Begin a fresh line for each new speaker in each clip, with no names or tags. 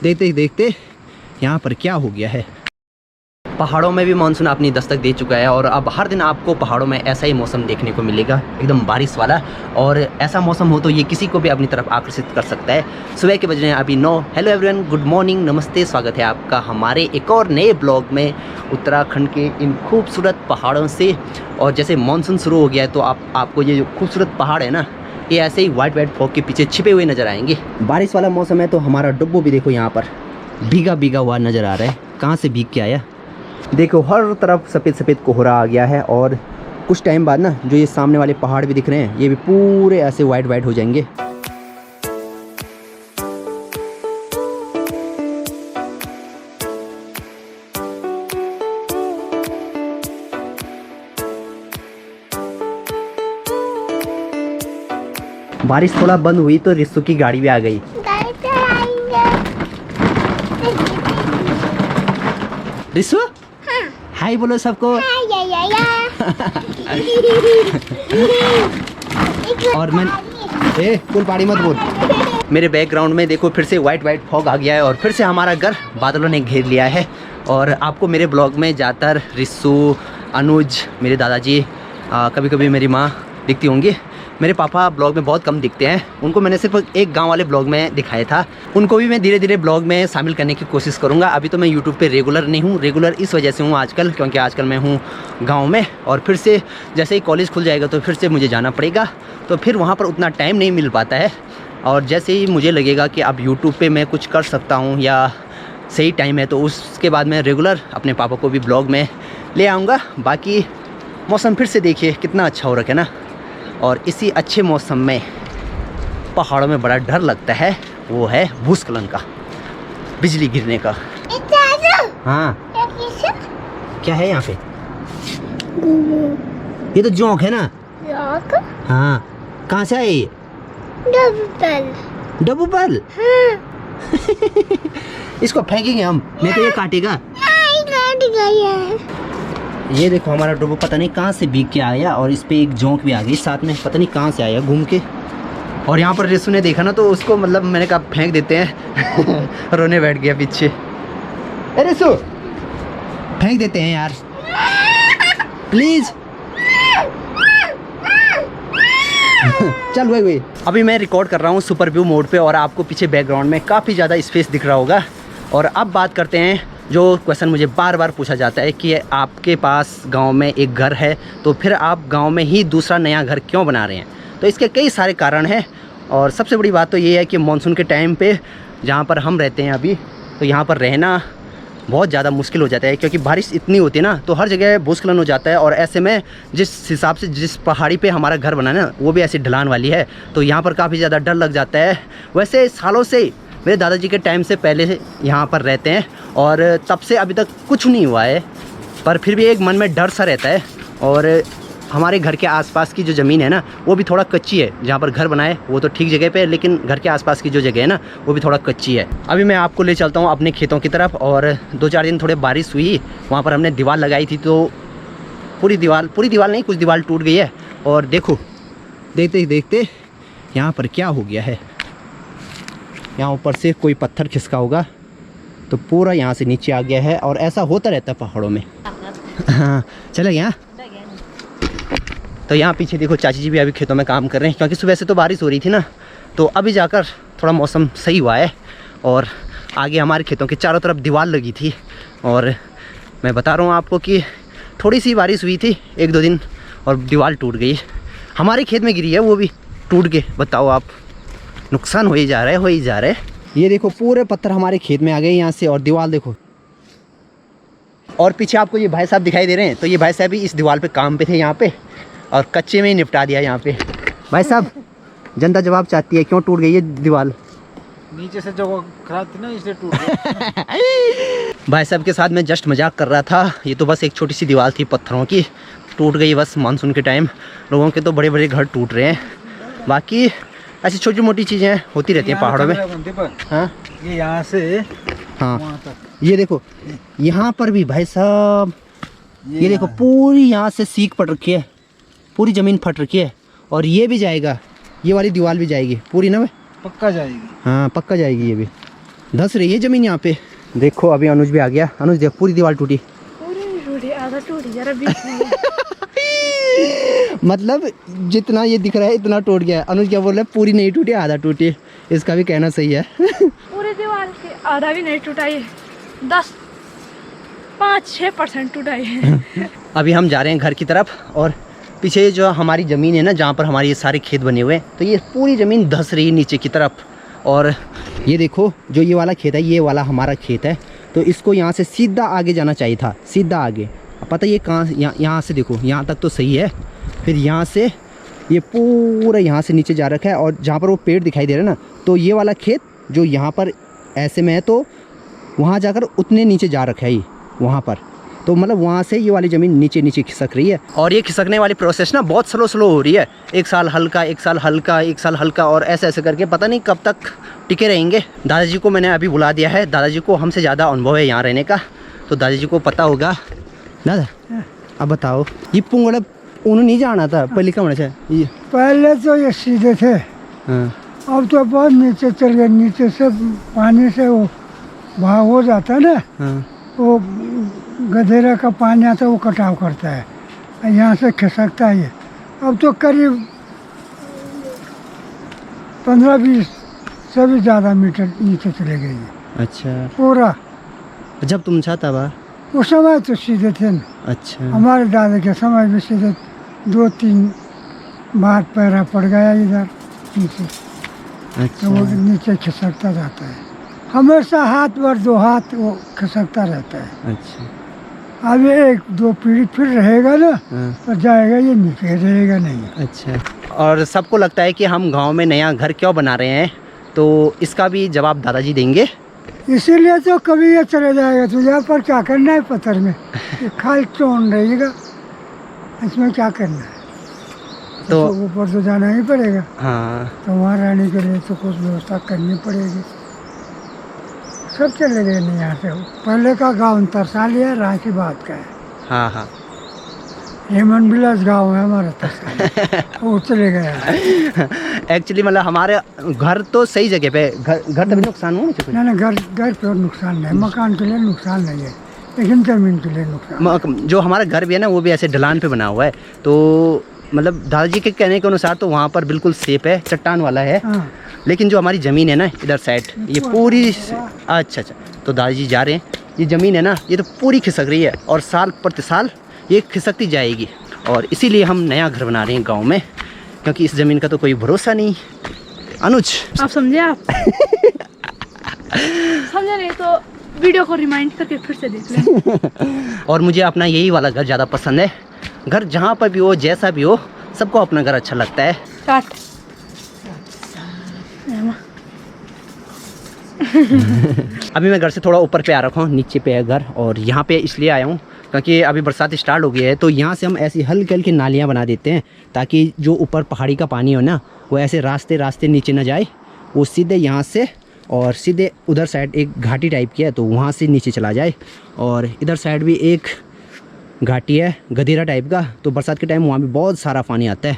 देखते ही देखते यहाँ पर क्या हो गया है। पहाड़ों में भी मानसून अपनी दस्तक दे चुका है और अब हर दिन आपको पहाड़ों में ऐसा ही मौसम देखने को मिलेगा, एकदम बारिश वाला। और ऐसा मौसम हो तो ये किसी को भी अपनी तरफ आकर्षित कर सकता है। सुबह के बज रहे हैं अभी 9। हेलो एवरीवन, गुड मॉर्निंग, नमस्ते, स्वागत है आपका हमारे एक और नए ब्लॉग में उत्तराखंड के इन खूबसूरत पहाड़ों से। और जैसे मानसून शुरू हो गया है तो आपको ये जो खूबसूरत पहाड़ है ना, ये ऐसे ही वाइट फॉग के पीछे छिपे हुए नज़र आएंगे। बारिश वाला मौसम है तो हमारा डब्बू भी देखो यहाँ पर भीगा हुआ नज़र आ रहा है। कहाँ से भीग के आया, देखो हर तरफ सफ़ेद सफ़ेद कोहरा आ गया है। और कुछ टाइम बाद ना जो ये सामने वाले पहाड़ भी दिख रहे हैं ये भी पूरे ऐसे वाइट हो जाएंगे। बारिश थोड़ा बंद हुई तो रिस्सू की गाड़ी भी आ गई। रिस्सू हाय बोलो सबको। और मैं फुल पानी मत बोल। मेरे बैकग्राउंड में देखो फिर से वाइट फॉग आ गया है और फिर से हमारा घर बादलों ने घेर लिया है। और आपको मेरे ब्लॉग में ज़्यादातर रिस्सू, अनुज, मेरे दादाजी, कभी कभी मेरी माँ दिखती होंगी। मेरे पापा ब्लॉग में बहुत कम दिखते हैं, उनको मैंने सिर्फ एक गांव वाले ब्लॉग में दिखाया था। उनको भी मैं धीरे धीरे ब्लॉग में शामिल करने की कोशिश करूंगा। अभी तो मैं यूट्यूब पे रेगुलर नहीं हूँ, रेगुलर इस वजह से हूँ आजकल क्योंकि आजकल मैं हूँ गांव में। और फिर से जैसे ही कॉलेज खुल जाएगा तो फिर से मुझे जाना पड़ेगा, तो फिर वहाँ पर उतना टाइम नहीं मिल पाता है। और जैसे ही मुझे लगेगा कि अब यूट्यूब पर मैं कुछ कर सकता हूँ या सही टाइम है तो उसके बाद मैं रेगुलर अपने पापा को भी ब्लॉग में ले आऊँगा। बाकी मौसम फिर से देखिए कितना अच्छा हो रखा है ना। और इसी अच्छे मौसम में पहाड़ों में बड़ा डर लगता है, वो है भूस्खलन का, बिजली गिरने का। हाँ क्या है यहाँ पे, ये तो जोंक है ना। हाँ कहाँ से आए ये? डबूपल। हाँ। इसको फेंकेंगे हम, नहीं तो ये काटेगा। ये देखो हमारा डब्बू पता नहीं कहाँ से भीग के आया और इस पे एक जोंक भी आ गई साथ में, पता नहीं कहाँ से आया घूम के। और यहाँ पर रिस्सू ने देखा ना तो उसको मतलब मैंने कहा फेंक देते हैं। रोने बैठ गया पीछे। अरे रिस्सू फेंक देते हैं यार प्लीज। चल वही अभी मैं रिकॉर्ड कर रहा हूँ सुपर व्यू मोड पे और आपको पीछे बैकग्राउंड में काफ़ी ज़्यादा स्पेस दिख रहा होगा। और अब बात करते हैं जो क्वेश्चन मुझे बार बार पूछा जाता है कि आपके पास गांव में एक घर है तो फिर आप गांव में ही दूसरा नया घर क्यों बना रहे हैं। तो इसके कई सारे कारण हैं और सबसे बड़ी बात तो ये है कि मानसून के टाइम पे जहाँ पर हम रहते हैं अभी, तो यहाँ पर रहना बहुत ज़्यादा मुश्किल हो जाता है क्योंकि बारिश इतनी होती है ना तो हर जगह भूस्खलन हो जाता है। और ऐसे में जिस हिसाब से जिस पहाड़ी पे हमारा घर बना है ना वो भी ऐसी ढलान वाली है तो यहाँ पर काफ़ी ज़्यादा डर लग जाता है। वैसे सालों से मेरे दादाजी के टाइम से पहले से यहाँ पर रहते हैं और तब से अभी तक कुछ नहीं हुआ है, पर फिर भी एक मन में डर सा रहता है। और हमारे घर के आसपास की जो ज़मीन है ना वो भी थोड़ा कच्ची है, जहाँ पर घर बनाए वो तो ठीक जगह पे है लेकिन घर के आसपास की जो जगह है ना वो भी थोड़ा कच्ची है। अभी मैं आपको ले चलता हूँ अपने खेतों की तरफ। और 2-4 दिन थोड़े बारिश हुई, वहाँ पर हमने दीवार लगाई थी तो पूरी दीवार नहीं, कुछ दीवार टूट गई है। और देखो देखते ही देखते यहाँ पर क्या हो गया है। यहाँ ऊपर से कोई पत्थर खिसका होगा तो पूरा यहाँ से नीचे आ गया है और ऐसा होता रहता है पहाड़ों में। हाँ चले गया। तो यहाँ पीछे देखो चाची जी भी अभी खेतों में काम कर रहे हैं क्योंकि सुबह से तो बारिश हो रही थी ना, तो अभी जाकर थोड़ा मौसम सही हुआ है। और आगे हमारे खेतों के चारों तरफ दीवार लगी थी और मैं बता रहा हूँ आपको कि थोड़ी सी बारिश हुई थी 1-2 दिन और दीवार टूट गई। हमारे खेत में गिरी है वो भी टूट के, बताओ आप, नुकसान हो ही जा रहा है। ये देखो पूरे पत्थर हमारे खेत में आ गए यहाँ से और दीवार देखो। और पीछे आपको ये भाई साहब दिखाई दे रहे हैं, तो ये भाई साहब भी इस दीवार पे काम पे थे यहाँ पे और कच्चे में ही निपटा दिया यहाँ पे। भाई साहब जनता जवाब चाहती है क्यों टूट गई ये दीवार।
नीचे से जो खराब थी ना इसलिए टूट गई।
भाई साहब के साथ मैं जस्ट मजाक कर रहा था, ये तो बस एक छोटी सी दीवार थी पत्थरों की, टूट गई बस। मानसून के टाइम लोगों के तो बड़े बड़े घर टूट रहे हैं, बाकी ऐसी छोटी मोटी चीज़ें होती रहती हैं पहाड़ों में। हाँ
ये यहाँ से
हाँ ये देखो यहाँ पर भी भाई साहब ये देखो पूरी यहाँ से सीक पड़ रखी है, पूरी ज़मीन फट रखी है। और ये भी जाएगा, ये वाली दीवार भी जाएगी पूरी ना,
पक्का जाएगी।
हाँ पक्का जाएगी ये भी। धस रही है ज़मीन यहाँ पे। देखो अभी अनुज भी आ गया। अनुज देख पूरी दीवार टूटी।
पूरी टूटी, आधा टूटी जरा बीच में।
मतलब जितना ये दिख रहा है इतना टूट गया है। अनुज क्या बोल रहा है, पूरी नहीं टूटी आधा टूटी। इसका भी कहना सही है।
पूरी दीवार के आधा भी नहीं टूटा, ये 5-6% टूटा है।
अभी हम जा रहे हैं घर की तरफ और पीछे जो हमारी ज़मीन है ना, जहाँ पर हमारे ये सारे खेत बने हुए हैं, तो ये पूरी ज़मीन धंस रही है नीचे की तरफ। और ये देखो जो ये वाला खेत है, ये वाला हमारा खेत है, तो इसको यहाँ से सीधा आगे जाना चाहिए था, सीधा आगे। अब पता ये कहाँ, यहाँ से देखो, यहाँ तक तो सही है, फिर यहाँ से ये पूरा यहाँ से नीचे जा रखा है। और जहाँ पर वो पेड़ दिखाई दे रहा है ना, तो ये वाला खेत जो यहाँ पर ऐसे में है, तो वहाँ जाकर उतने नीचे जा रखा है ये वहाँ पर। तो मतलब वहाँ से ये वाली ज़मीन नीचे नीचे खिसक रही है। और ये खिसकने वाली प्रोसेस ना बहुत स्लो हो रही है। एक साल हल्का, एक साल हल्का, एक साल हल्का, और ऐसे ऐसे करके पता नहीं कब तक टिके रहेंगे। दादाजी को मैंने अभी बुला दिया है। दादाजी को हमसे ज़्यादा अनुभव है यहाँ रहने का, तो दादाजी को पता होगा। दादा अब बताओ, ये पुंगड़ा उन्होंने नहीं जाना था पहले, कहाँ से ये?
पहले तो ये सीधे थे,
हाँ।
अब तो बहुत नीचे चल गए। नीचे से पानी से वो भाव हो जाता है ना,
हाँ।
वो गधेरा का पानी आता है, वो कटाव करता है, यहाँ से खिसकता है ये। अब तो करीब 15-20 से भी ज़्यादा मीटर नीचे चले गए ये
अच्छा,
पूरा।
जब तुम चाहता बा?
उस समय तो सीधे थे ना,
अच्छा,
हमारे दादा के समय भी सीधे 2-3 बार पैरा पड़ गया इधर नीचे, तो वो
अच्छा,
नीचे खिसकता जाता है। हमेशा हाथ भर 2 हाथ वो खिसकता रहता है।
अच्छा,
अब 1-2 पीढ़ी फिर रहेगा ना,
हाँ।
तो जाएगा, ये नीचे रहेगा नहीं।
अच्छा। और सबको लगता है कि हम गांव में नया घर क्यों बना रहे हैं, तो इसका भी जवाब दादाजी देंगे।
इसीलिए तो कभी ये चले जाएगा। तो यहाँ पर क्या करना है पत्थर में, ये खाल चोन रहेगा, इसमें क्या करना है? तो ऊपर तो जाना ही पड़ेगा।
हाँ,
तो वहाँ रहने के लिए तो कुछ व्यवस्था करनी पड़ेगी। सब चले गए नहीं यहाँ से। पहले का गाँव तरसा लिया, रांची बात का है,
हाँ, हाँ।
हेमन विलास गाँव है हमारा तरसा, वो चले गया।
एक्चुअली मतलब हमारे घर तो सही जगह पे, घर तभी नुकसान हुआ नहीं?
ना घर पे नुकसान नहीं, मकान के लिए नुकसान नहीं है, लेकिन जमीन के लिए नुकसान।
जो हमारा घर भी है ना, वो भी ऐसे ढलान पे बना हुआ है, तो मतलब दादाजी के कहने के अनुसार तो वहाँ पर बिल्कुल सेफ है, चट्टान वाला है।
हाँ।
लेकिन जो हमारी ज़मीन है ना इधर साइड, ये पूरी, अच्छा, तो दादाजी जा रहे हैं, ये ज़मीन है ना, ये तो पूरी खिसक रही है, और साल प्रति साल ये खिसकती जाएगी। और इसीलिए हम नया घर बना रहे हैं गांव में, क्योंकि इस ज़मीन का तो कोई भरोसा नहीं। अनुज
आप समझे? आप समझे नहीं तो वीडियो को रिमाइंड करके फिर से देख लें।
और मुझे अपना यही वाला घर ज़्यादा पसंद है। घर जहाँ पर भी हो, जैसा भी हो, सबको अपना घर अच्छा लगता है।
काट।
अभी मैं घर से थोड़ा ऊपर पे आ रखा हूँ, नीचे पे है घर, और यहाँ पे इसलिए आया हूँ क्योंकि अभी बरसात स्टार्ट हो गई है, तो यहाँ से हम ऐसी हल्की हल्की नालियाँ बना देते हैं, ताकि जो ऊपर पहाड़ी का पानी हो ना, वो ऐसे रास्ते नीचे ना जाए, वो सीधे यहाँ से और सीधे उधर साइड एक घाटी टाइप की है, तो वहाँ से नीचे चला जाए। और इधर साइड भी एक घाटी है गधेरा टाइप का, तो बरसात के टाइम वहाँ भी बहुत सारा पानी आता है।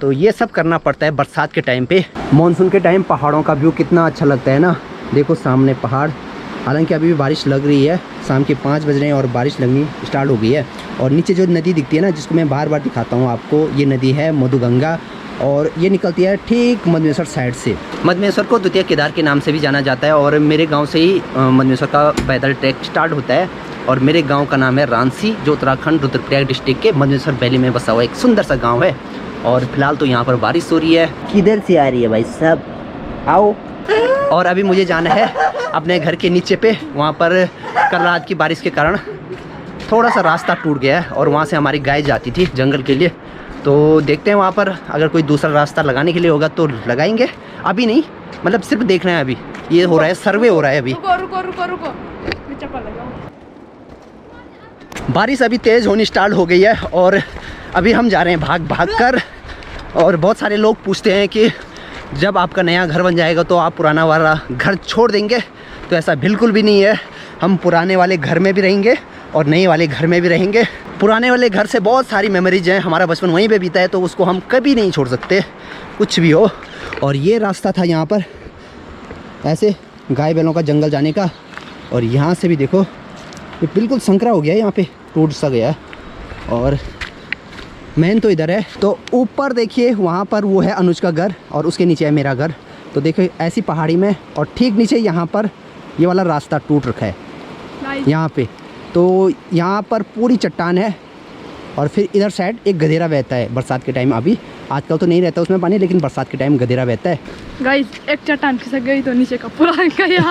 तो ये सब करना पड़ता है बरसात के टाइम पे। मानसून के टाइम पहाड़ों का व्यू कितना अच्छा लगता है ना, देखो सामने पहाड़। हालांकि अभी भी बारिश लग रही है, शाम के 5 बज रहे हैं और बारिश लगनी स्टार्ट हो गई है। और नीचे जो नदी दिखती है ना, जिसको मैं बार बार दिखाता हूँ आपको, ये नदी है मधुगंगा, और ये निकलती है ठीक मधमेश्वर साइड से। मधमेश्वर को द्वितीय केदार के नाम से भी जाना जाता है, और मेरे गाँव से ही मधमेश्वर का पैदल ट्रैक स्टार्ट होता है। और मेरे गाँव का नाम है रांसी, जो उत्तराखंड रुद्रप्रयाग डिस्ट्रिक्ट के मधमेश्वर वैली में बसा हुआ एक सुंदर सा गाँव है। और फिलहाल तो यहाँ पर बारिश हो रही है। किधर से आ रही है भाई साहब, आओ। और अभी मुझे जाना है अपने घर के नीचे पे, वहाँ पर कल रात की बारिश के कारण थोड़ा सा रास्ता टूट गया है, और वहाँ से हमारी गाय जाती थी जंगल के लिए। तो देखते हैं वहाँ पर अगर कोई दूसरा रास्ता लगाने के लिए होगा तो लगाएंगे, अभी नहीं, मतलब सिर्फ देखना है। अभी ये हो रहा है, सर्वे हो रहा है अभी।
रुको। चप्पल लगाओ।
बारिश अभी तेज़ होनी स्टार्ट हो गई है, और अभी हम जा रहे हैं भाग कर। और बहुत सारे लोग पूछते हैं कि जब आपका नया घर बन जाएगा तो आप पुराना वाला घर छोड़ देंगे, तो ऐसा बिल्कुल भी नहीं है। हम पुराने वाले घर में भी रहेंगे और नए वाले घर में भी रहेंगे। पुराने वाले घर से बहुत सारी मेमोरीज हैं, हमारा बचपन वहीं पे बीता है, तो उसको हम कभी नहीं छोड़ सकते, कुछ भी हो। और ये रास्ता था यहाँ पर, ऐसे गाय बैलों का जंगल जाने का। और यहाँ से भी देखो ये बिल्कुल संकरा हो गया है, यहाँ पे टूट सा गया है। और मेन तो इधर है, तो ऊपर देखिए वहाँ पर वो है अनुज का घर और उसके नीचे है मेरा घर। तो देखो ऐसी पहाड़ी में, और ठीक नीचे यहाँ पर ये वाला रास्ता टूट रखा है यहाँ पे। तो यहाँ पर पूरी चट्टान है और फिर इधर साइड एक गधेरा बहता है बरसात के टाइम। अभी आजकल तो नहीं रहता उसमें पानी, लेकिन बरसात के टाइम गधेरा बहता है।
गाइस एक चट्टान खिसक गई तो नीचे का पूरा गया।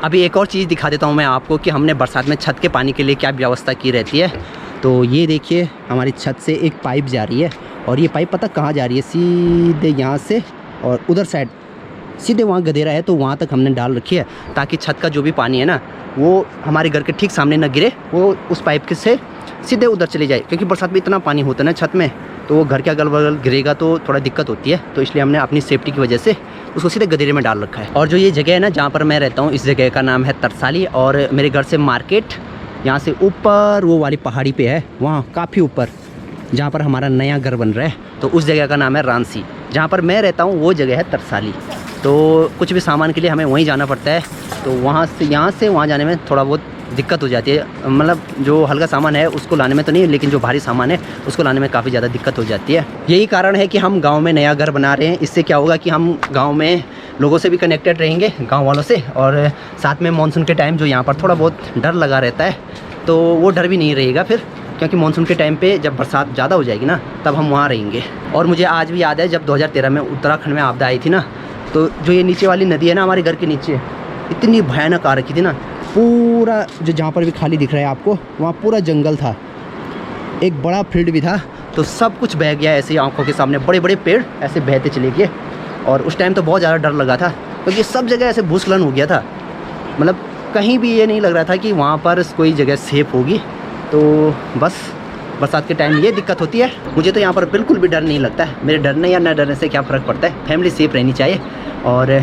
अभी एक और चीज़ दिखा देता हूँ मैं आपको कि हमने बरसात में छत के पानी के लिए क्या व्यवस्था की रहती है। तो ये देखिए हमारी छत से एक पाइप जा रही है, और ये पाइप पता कहाँ जा रही है, सीधे यहाँ से और उधर साइड सीधे वहाँ गधेरा है, तो वहाँ तक हमने डाल रखी है ताकि छत का जो भी पानी है ना वो हमारे घर के ठीक सामने न गिरे, वो उस पाइप के से सीधे उधर चले जाए। क्योंकि बरसात में इतना पानी होता है ना छत में, तो वो घर के अगल बगल गिरेगा तो थोड़ा दिक्कत होती है। तो इसलिए हमने अपनी सेफ्टी की वजह से उसको सीधे गधेरे में डाल रखा है। और जो ये जगह है ना जहाँ पर मैं रहता हूँ, इस जगह का नाम है तरसाली। और मेरे घर से मार्केट यहाँ से ऊपर वो वाली पहाड़ी पे है, वहाँ काफ़ी ऊपर जहाँ पर हमारा नया घर बन रहा है, तो उस जगह का नाम है रांसी। जहाँ पर मैं रहता हूँ वो जगह है तरसाली। तो कुछ भी सामान के लिए हमें वहीं जाना पड़ता है, तो वहाँ से यहाँ से वहाँ जाने में थोड़ा बहुत दिक्कत हो जाती है। मतलब जो हल्का सामान है उसको लाने में तो नहीं, लेकिन जो भारी सामान है उसको लाने में काफ़ी ज़्यादा दिक्कत हो जाती है। यही कारण है कि हम गांव में नया घर बना रहे हैं। इससे क्या होगा कि हम गांव में लोगों से भी कनेक्टेड रहेंगे, गांव वालों से, और साथ में मानसून के टाइम जो यहाँ पर थोड़ा बहुत डर लगा रहता है, तो वो डर भी नहीं रहेगा फिर, क्योंकि मानसून के टाइम पे जब बरसात ज़्यादा हो जाएगी ना तब हम वहाँ रहेंगे। और मुझे आज भी याद है जब 2013 में उत्तराखंड में आपदा आई थी ना, तो जो ये नीचे वाली नदी है ना हमारे घर के नीचे, इतनी भयानक आ रखी थी ना, पूरा जो जहाँ पर भी खाली दिख रहा है आपको वहाँ पूरा जंगल था, एक बड़ा फील्ड भी था, तो सब कुछ बह गया ऐसे आंखों के सामने, बड़े बड़े पेड़ ऐसे बहते चले गए। और उस टाइम तो बहुत ज़्यादा डर लगा था, क्योंकि सब जगह ऐसे भूस्खलन हो गया था। मतलब कहीं भी ये नहीं लग रहा था कि वहाँ पर कोई जगह सेफ होगी। तो बस बरसात के टाइम ये दिक्कत होती है। मुझे तो यहाँ पर बिल्कुल भी डर नहीं लगता है। मेरे डरने या न डरने से क्या फ़र्क पड़ता है, फैमिली सेफ रहनी चाहिए। और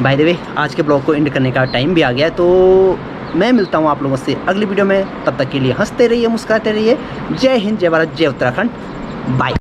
बाय द वे आज के ब्लॉग को एंड करने का टाइम भी आ गया है, तो मैं मिलता हूँ आप लोगों से अगली वीडियो में। तब तक के लिए हंसते रहिए, मुस्कुराते रहिए। जय हिंद, जय भारत, जय उत्तराखंड, बाय।